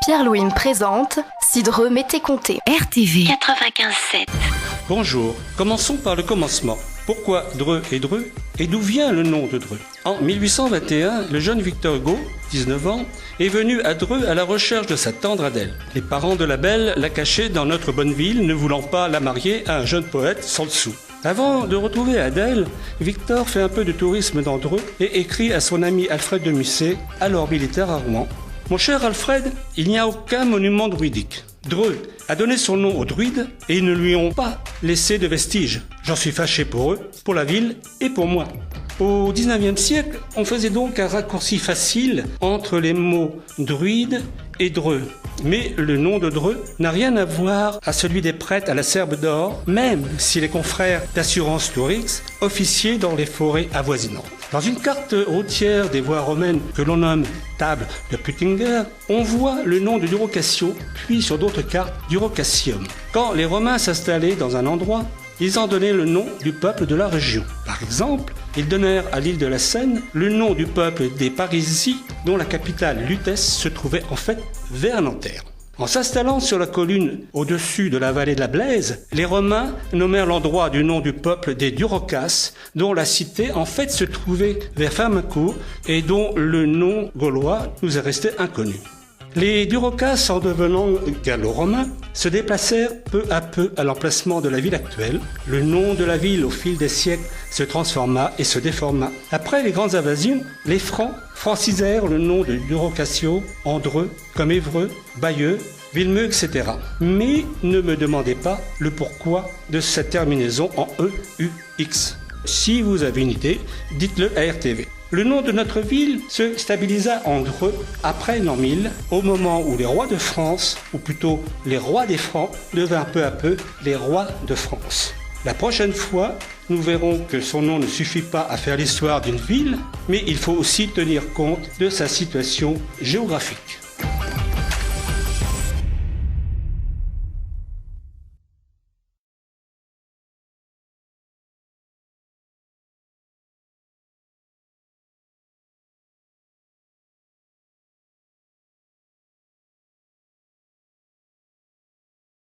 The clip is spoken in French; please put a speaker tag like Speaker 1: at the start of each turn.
Speaker 1: Pierre-Louis me présente Cidreux Mété-Comté.
Speaker 2: RTV
Speaker 3: 95.7.
Speaker 4: Bonjour, commençons par le commencement. Pourquoi Dreux et Dreux et d'où vient le nom de Dreux? En 1821, le jeune Victor Hugo, 19 ans, est venu à Dreux à la recherche de sa tendre Adèle. Les parents de la belle la cachaient dans notre bonne ville, ne voulant pas la marier à un jeune poète sans le sou. Avant de retrouver Adèle, Victor fait un peu de tourisme dans Dreux et écrit à son ami Alfred de Musset, alors militaire à Rouen. Mon cher Alfred, il n'y a aucun monument druidique. Dreux a donné son nom aux druides et ils ne lui ont pas laissé de vestiges. J'en suis fâché pour eux, pour la ville et pour moi. Au XIXe siècle, on faisait donc un raccourci facile entre les mots druide et Dreux. Mais le nom de Dreux n'a rien à voir à celui des prêtres à la Serbe d'Or, même si les confrères d'assurance Tourix officiaient dans les forêts avoisinantes. Dans une carte routière des voies romaines que l'on nomme table de Puttinger, on voit le nom de Durocassio, puis sur d'autres cartes Durocassium. Quand les Romains s'installaient dans un endroit, ils en donnaient le nom du peuple de la région. Par exemple, ils donnèrent à l'île de la Seine le nom du peuple des Parisis, dont la capitale Lutèce se trouvait en fait vers Nanterre. En s'installant sur la colline au-dessus de la vallée de la Blaise, les Romains nommèrent l'endroit du nom du peuple des Durocasses, dont la cité en fait se trouvait vers Firmincourt et dont le nom gaulois nous est resté inconnu. Les Durocasses, en devenant gallo-romains, se déplacèrent peu à peu à l'emplacement de la ville actuelle. Le nom de la ville, au fil des siècles, se transforma et se déforma. Après les grandes invasions, les Francs francisèrent le nom de Durocassio en Dreux, comme Évreux, Bayeux, Villemeux, etc. Mais ne me demandez pas le pourquoi de cette terminaison en EUX. Si vous avez une idée, dites-le à RTV. Le nom de notre ville se stabilisa en Dreux après l'an 1000, au moment où les rois de France, ou plutôt les rois des Francs, devinrent peu à peu les rois de France. La prochaine fois, nous verrons que son nom ne suffit pas à faire l'histoire d'une ville, mais il faut aussi tenir compte de sa situation géographique.